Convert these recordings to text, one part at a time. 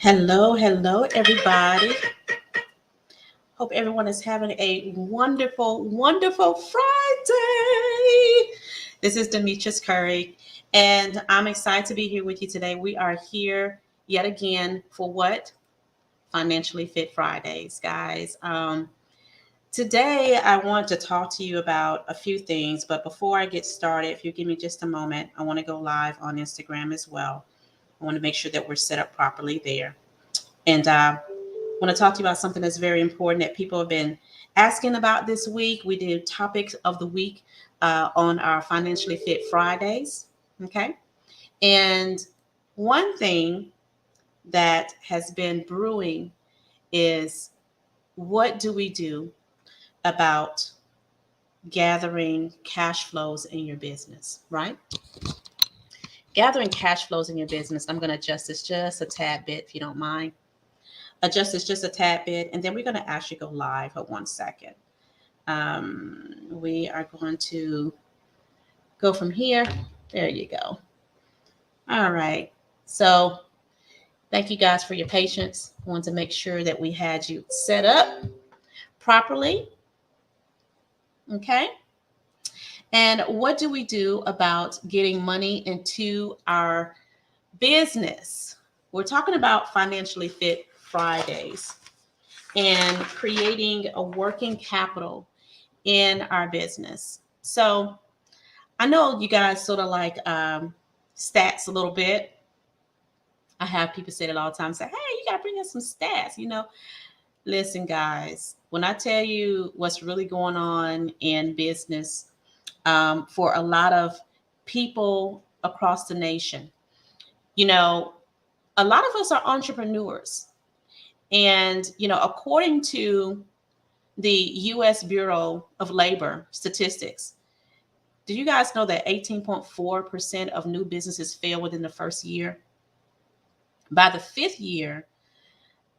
Hello, everybody. Hope everyone is having a wonderful Friday. This is Demetrius Curry, and I'm excited to be here with you today. We are here yet again for what? Financially Fit Fridays, guys. Today, I want to talk to you about a few things, but before I get started, if you give me just a moment, I want to go live on Instagram as well. I want to make sure that we're set up properly there. And want to talk to you about something that's very important that people have been asking about this week. We did topics of the week on our Financially Fit Fridays. Okay. And one thing that has been brewing is what do we do about gathering cash flows in your business, right? Gathering cash flows in your business. I'm going to adjust this just a tad bit if you don't mind. Adjust this just a tad bit, and then we're going to actually go live. Hold 1 second. We are going to go from here. There you go. All right. So thank you guys for your patience. I wanted to make sure that we had you set up properly. Okay. And what do we do about getting money into our business? We're talking about Financially Fit Fridays and creating a working capital in our business. So I know you guys sort of like stats a little bit. I have people say it all the time, say, hey, you got to bring us some stats. Listen, guys, when I tell you what's really going on in business for a lot of people across the nation, a lot of us are entrepreneurs. And, according to the U.S. Bureau of Labor Statistics, do you guys know that 18.4% of new businesses fail within the first year? By the fifth year,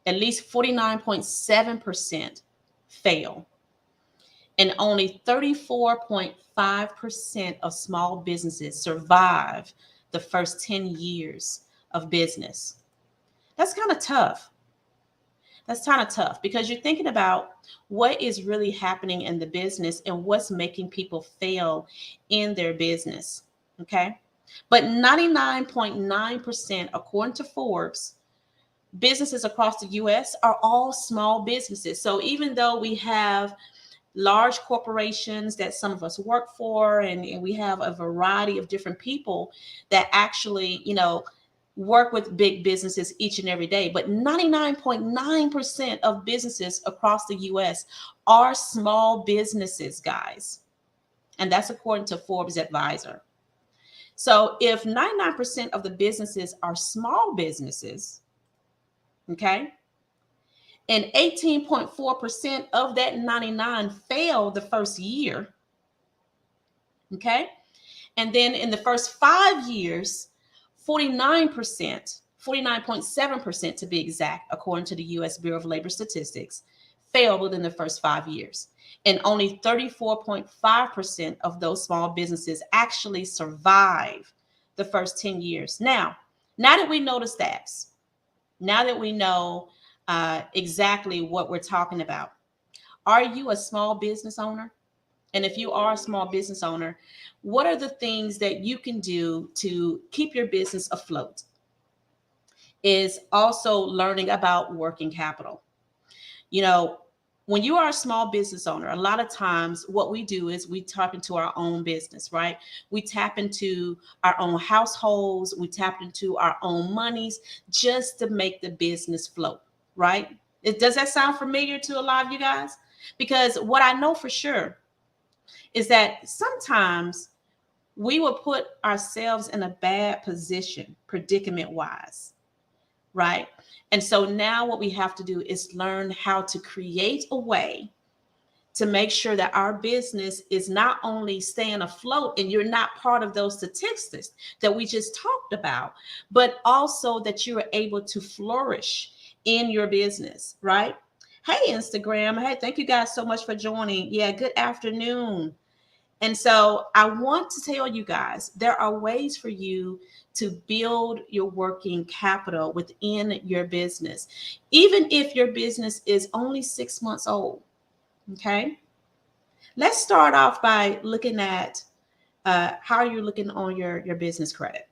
at least 49.7% fail. And only 34.5% of small businesses survive the first 10 years of business. That's kind of tough. Because you're thinking about what is really happening in the business and what's making people fail in their business. Okay. But 99.9%, according to Forbes, businesses across the US are all small businesses. So even though we have large corporations that some of us work for, and we have a variety of different people that actually, work with big businesses each and every day. But 99.9% of businesses across the US are small businesses, guys. And that's according to Forbes Advisor. So if 99% of the businesses are small businesses, okay, and 18.4% of that 99 fail the first year, okay, and then in the first 5 years, 49.7% to be exact, according to the U.S. Bureau of Labor Statistics, failed within the first 5 years. And only 34.5% of those small businesses actually survive the first 10 years. Now that we know the stats, now that we know exactly what we're talking about, are you a small business owner? And if you are a small business owner, what are the things that you can do to keep your business afloat? Is also learning about working capital. When you are a small business owner, a lot of times what we do is we tap into our own business, right? We tap into our own households. We tap into our own monies just to make the business float, right? Does that sound familiar to a lot of you guys? Because what I know for sure is that sometimes we will put ourselves in a bad position, predicament wise, right? And so now what we have to do is learn how to create a way to make sure that our business is not only staying afloat and you're not part of those statistics that we just talked about, but also that you are able to flourish in your business, right? Hey, Instagram. Hey, thank you guys so much for joining. Yeah, good afternoon. And so I want to tell you guys, there are ways for you to build your working capital within your business, even if your business is only 6 months old. Okay. Let's start off by looking at how you're looking on your business credit.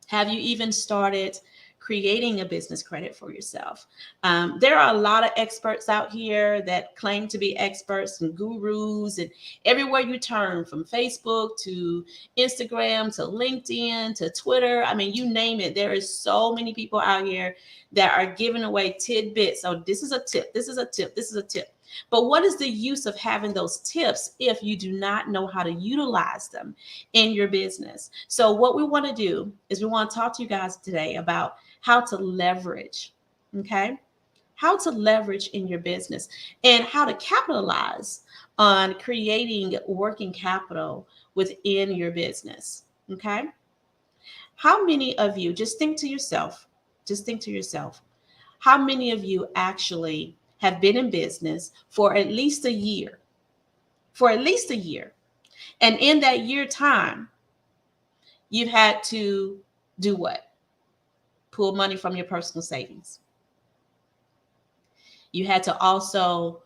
Have you even started creating a business credit for yourself? There are a lot of experts out here that claim to be experts and gurus, and everywhere you turn, from Facebook to Instagram to LinkedIn to Twitter, I mean, you name it. There is so many people out here that are giving away tidbits. So this is a tip. This is a tip. This is a tip. But what is the use of having those tips if you do not know how to utilize them in your business? So what we want to do is we want to talk to you guys today about how to leverage, okay? How to leverage in your business and how to capitalize on creating working capital within your business, okay? How many of you, just think to yourself, how many of you actually have been in business for at least a year? For at least a year. And in that year time, you've had to do what? Pull money from your personal savings. You had to also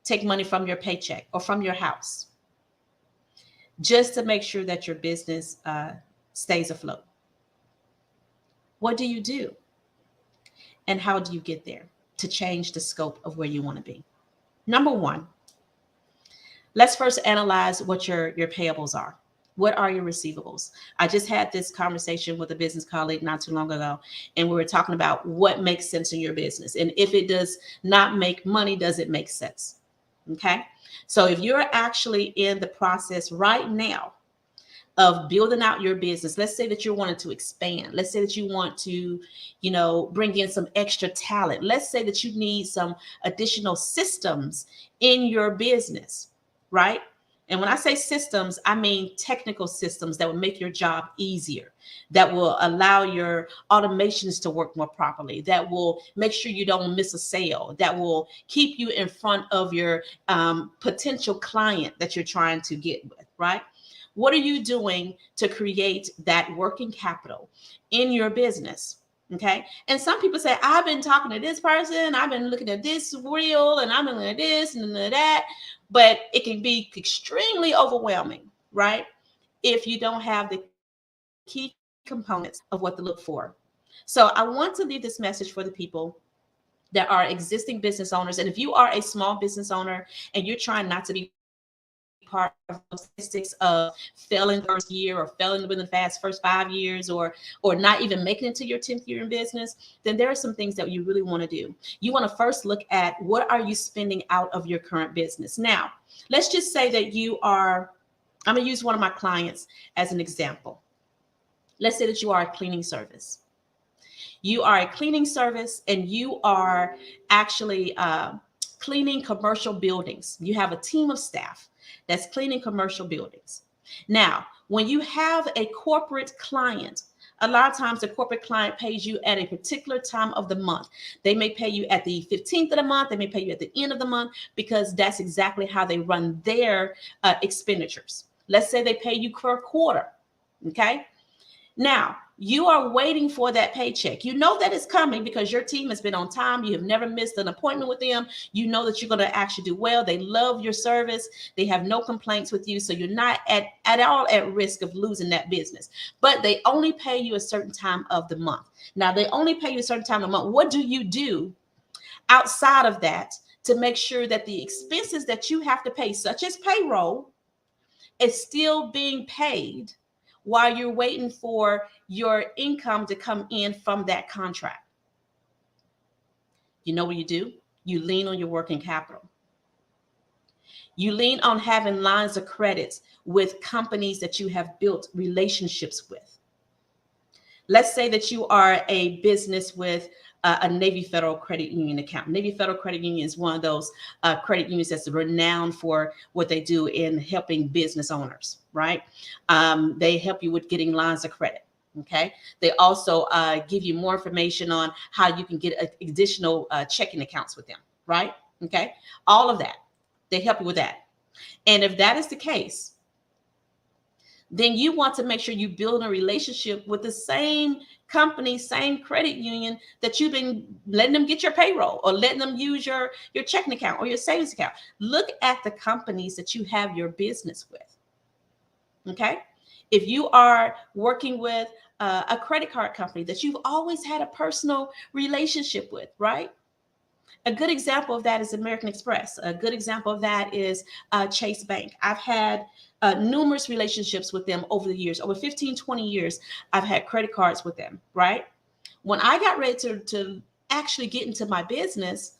take money from your paycheck or from your house just to make sure that your business stays afloat. What do you do? And how do you get there to change the scope of where you want to be? Number one, let's first analyze what your payables are. What are your receivables? I just had this conversation with a business colleague not too long ago, and we were talking about what makes sense in your business. And if it does not make money, does it make sense? Okay. So if you're actually in the process right now of building out your business, let's say that you're wanting to expand. Let's say that you want to, bring in some extra talent. Let's say that you need some additional systems in your business, right? And when I say systems, I mean technical systems that will make your job easier, that will allow your automations to work more properly, that will make sure you don't miss a sale, that will keep you in front of your potential client that you're trying to get with, right? What are you doing to create that working capital in your business? Okay. And some people say, I've been talking to this person, I've been looking at this reel, and I've been looking at this and that, but it can be extremely overwhelming, right? If you don't have the key components of what to look for. So I want to leave this message for the people that are existing business owners. And if you are a small business owner and you're trying not to be part of those statistics of failing the first year or failing within the first 5 years, or not even making it to your 10th year in business, then there are some things that you really want to do. You want to first look at what are you spending out of your current business. Now, let's just say that I'm going to use one of my clients as an example. Let's say that you are a cleaning service. You are a cleaning service and you are actually cleaning commercial buildings. You have a team of staff that's cleaning commercial buildings. Now, when you have a corporate client, a lot of times the corporate client pays you at a particular time of the month. They may pay you at the 15th of the month. They may pay you at the end of the month, because that's exactly how they run their expenditures. Let's say they pay you per quarter. Okay. Now, you are waiting for that paycheck. You know that it's coming because your team has been on time. You have never missed an appointment with them. You know that you're going to actually do well. They love your service. They have no complaints with you. So you're not at all at risk of losing that business. But they only pay you a certain time of the month. Now, they only pay you a certain time of the month. What do you do outside of that to make sure that the expenses that you have to pay, such as payroll, is still being paid while you're waiting for your income to come in from that contract? You know what you do? You lean on your working capital. You lean on having lines of credits with companies that you have built relationships with. Let's say that you are a business with a Navy Federal Credit Union account. Navy Federal Credit Union is one of those credit unions that's renowned for what they do in helping business owners, right? They help you with getting lines of credit. Okay. They also give you more information on how you can get additional checking accounts with them, right? Okay. All of that. They help you with that. And if that is the case, then you want to make sure you build a relationship with the same company, same credit union that you've been letting them get your payroll or letting them use your checking account or your savings account. Look at the companies that you have your business with. Okay. If you are working with a credit card company that you've always had a personal relationship with, right? A good example of that is American Express. A good example of that is Chase Bank. I've had numerous relationships with them over the years. Over 15, 20 years, I've had credit cards with them, right? When I got ready to actually get into my business,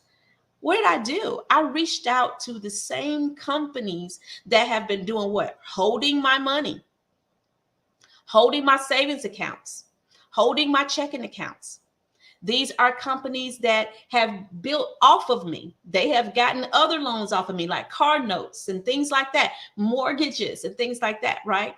what did I do? I reached out to the same companies that have been doing what? Holding my money, holding my savings accounts, holding my checking accounts. These are companies that have built off of me. They have gotten other loans off of me, like car notes and things like that, mortgages and things like that, right?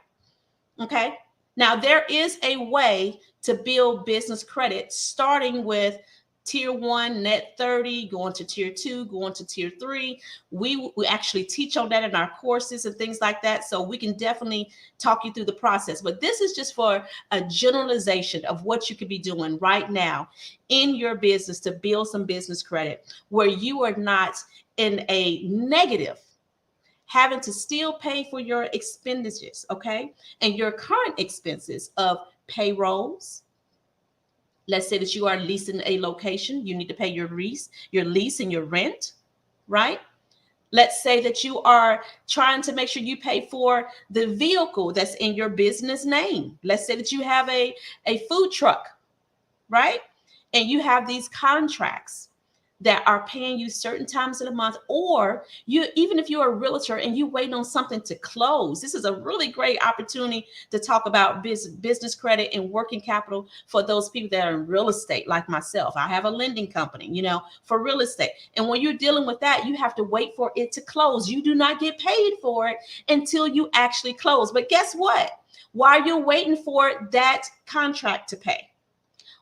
Okay. Now, there is a way to build business credit, starting with tier 1 net 30, going to tier 2, going to tier 3. We actually teach on that in our courses and things like that, so we can definitely talk you through the process. But this is just for a generalization of what you could be doing right now in your business to build some business credit where you are not in a negative, having to still pay for your expenditures, okay? And your current expenses of payrolls. Let's say that you are leasing a location, you need to pay your lease and your rent, right? Let's say that you are trying to make sure you pay for the vehicle that's in your business name. Let's say that you have a food truck, right? And you have these contracts that are paying you certain times of the month, or you, even if you're a realtor and you waiting on something to close, this is a really great opportunity to talk about business credit and working capital for those people that are in real estate, like myself. I have a lending company, for real estate. And when you're dealing with that, you have to wait for it to close. You do not get paid for it until you actually close. But guess what? While you're waiting for that contract to pay,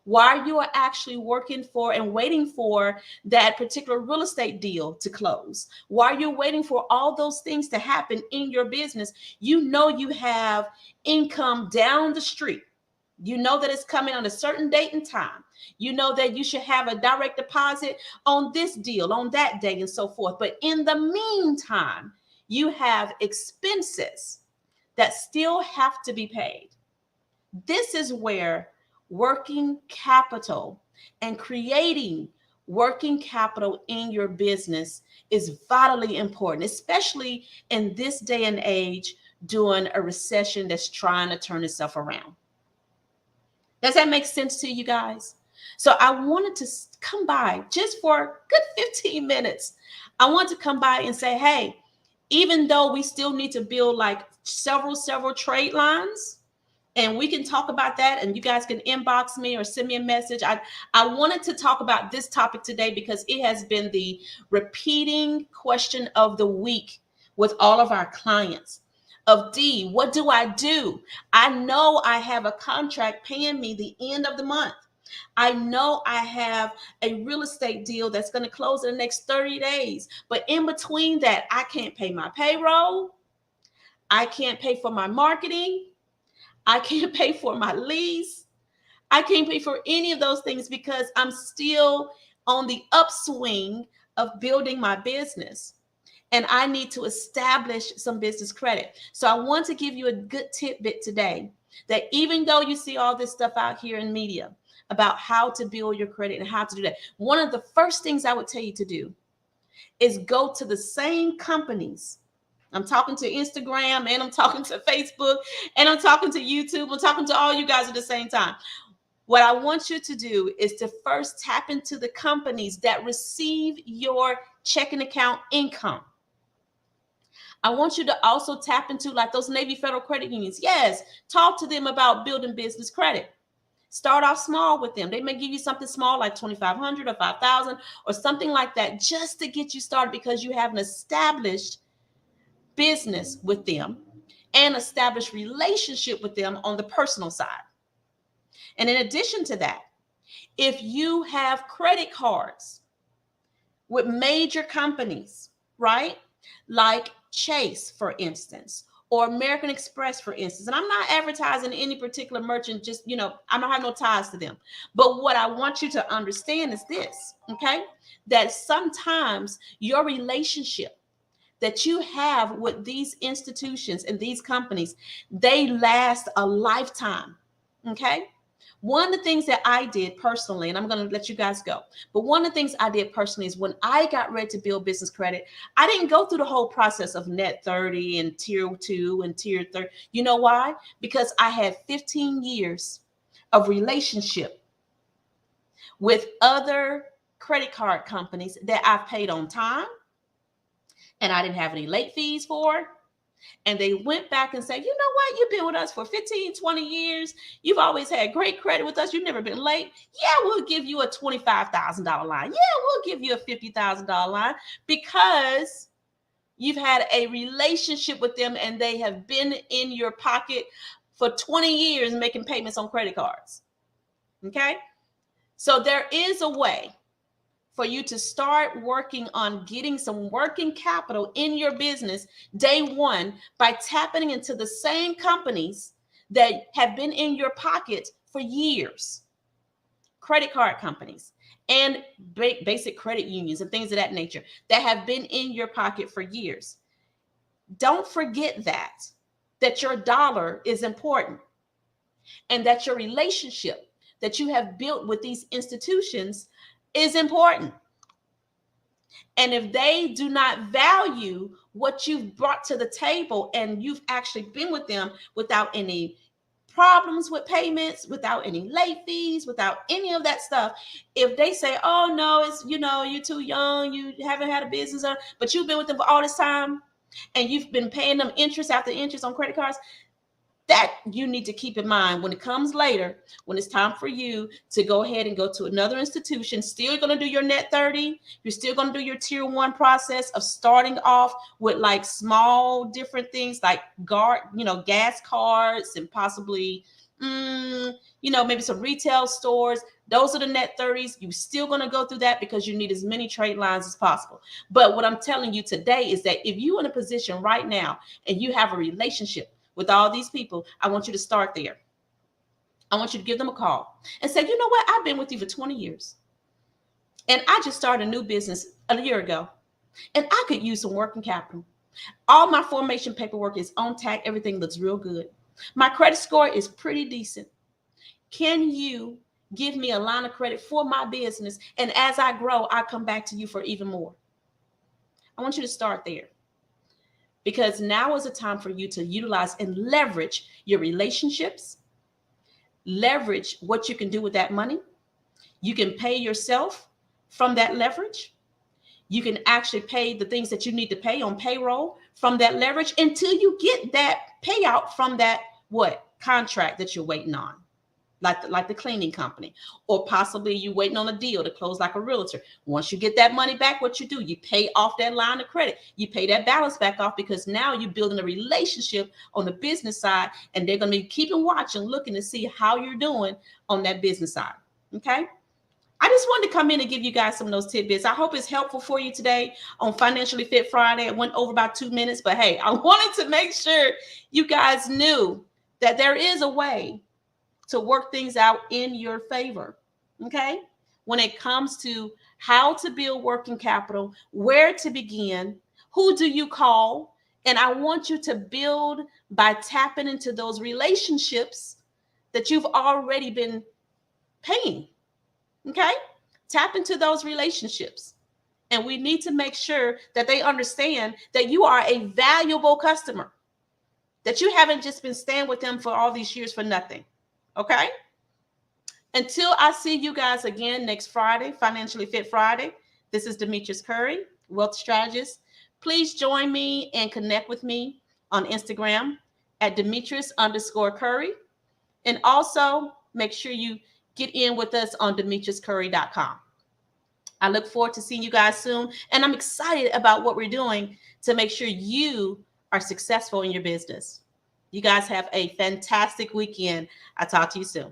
while you are actually working for and waiting for that particular real estate deal to close, while you're waiting for all those things to happen in your business, you have income down the street. You know that it's coming on a certain date and time. You know that you should have a direct deposit on this deal, on that day, and so forth. But in the meantime, you have expenses that still have to be paid. This is where working capital and creating working capital in your business is vitally important, especially in this day and age during a recession that's trying to turn itself around. Does that make sense to you guys? So I wanted to come by just for a good 15 minutes. I want to come by and say, hey, even though we still need to build like several trade lines, and we can talk about that, and you guys can inbox me or send me a message. I wanted to talk about this topic today because it has been the repeating question of the week with all of our clients. Of D, what do I do? I know I have a contract paying me the end of the month. I know I have a real estate deal that's going to close in the next 30 days. But in between that, I can't pay my payroll. I can't pay for my marketing. I can't pay for my lease. I can't pay for any of those things because I'm still on the upswing of building my business. And I need to establish some business credit. So I want to give you a good tidbit today that even though you see all this stuff out here in media about how to build your credit and how to do that, one of the first things I would tell you to do is go to the same companies. I'm talking to Instagram, and I'm talking to Facebook, and I'm talking to YouTube. I'm talking to all you guys at the same time. What I want you to do is to first tap into the companies that receive your checking account income. I want you to also tap into like those Navy Federal Credit Unions. Yes, talk to them about building business credit. Start off small with them. They may give you something small like $2,500 or $5,000 or something like that just to get you started because you have an established business with them and establish relationship with them on the personal side. And in addition to that, if you have credit cards with major companies, right? Like Chase, for instance, or American Express, for instance, and I'm not advertising any particular merchant, just, I don't have no ties to them. But what I want you to understand is this, okay? That sometimes your relationship that you have with these institutions and these companies, they last a lifetime, okay? One of the things that I did personally, and I'm going to let you guys go, but one of the things I did personally is when I got ready to build business credit, I didn't go through the whole process of net 30 and tier 2 and tier 3. You know why? Because I had 15 years of relationship with other credit card companies that I've paid on time and I didn't have any late fees for. And they went back and said, you know what? You've been with us for 15, 20 years. You've always had great credit with us. You've never been late. Yeah, we'll give you a $25,000 line. Yeah, we'll give you a $50,000 line because you've had a relationship with them and they have been in your pocket for 20 years making payments on credit cards. Okay? So there is a way for you to start working on getting some working capital in your business day one by tapping into the same companies that have been in your pocket for years. Credit card companies and basic credit unions and things of that nature that have been in your pocket for years. Don't forget that your dollar is important and that your relationship that you have built with these institutions is important. And if they do not value what you've brought to the table and you've actually been with them without any problems with payments, without any late fees, without any of that stuff, if they say, oh no, it's, you're too young, you haven't had a business, but you've been with them for all this time and you've been paying them interest after interest on credit cards, that you need to keep in mind when it comes later, when it's time for you to go ahead and go to another institution, still going to do your net 30. You're still going to do your tier 1 process of starting off with like small different things like gas cards and possibly, maybe some retail stores. Those are the net 30s. You're still going to go through that because you need as many trade lines as possible. But what I'm telling you today is that if you're in a position right now and you have a relationship with all these people, I want you to start there. I want you to give them a call and say, you know what? I've been with you for 20 years. And I just started a new business a year ago. And I could use some working capital. All my formation paperwork is on tag. Everything looks real good. My credit score is pretty decent. Can you give me a line of credit for my business? And as I grow, I come back to you for even more. I want you to start there. Because now is a time for you to utilize and leverage your relationships, leverage what you can do with that money. You can pay yourself from that leverage. You can actually pay the things that you need to pay on payroll from that leverage until you get that payout from that contract that you're waiting on. Like the cleaning company, or possibly you waiting on a deal to close like a realtor. Once you get that money back, what you do, you pay off that line of credit. You pay that balance back off because now you're building a relationship on the business side, and they're going to be keeping watch and looking to see how you're doing on that business side. Okay. I just wanted to come in and give you guys some of those tidbits. I hope it's helpful for you today on Financially Fit Friday. It went over about 2 minutes, but hey, I wanted to make sure you guys knew that there is a way to work things out in your favor, okay? When it comes to how to build working capital, where to begin, who do you call? And I want you to build by tapping into those relationships that you've already been paying, okay? Tap into those relationships. And we need to make sure that they understand that you are a valuable customer, that you haven't just been staying with them for all these years for nothing. Okay. Until I see you guys again next Friday, Financially Fit Friday. This is Demetrius Curry, wealth strategist. Please join me and connect with me on Instagram at Demetrius_Curry. And also make sure you get in with us on DemetriusCurry.com. I look forward to seeing you guys soon. And I'm excited about what we're doing to make sure you are successful in your business. You guys have a fantastic weekend. I'll talk to you soon.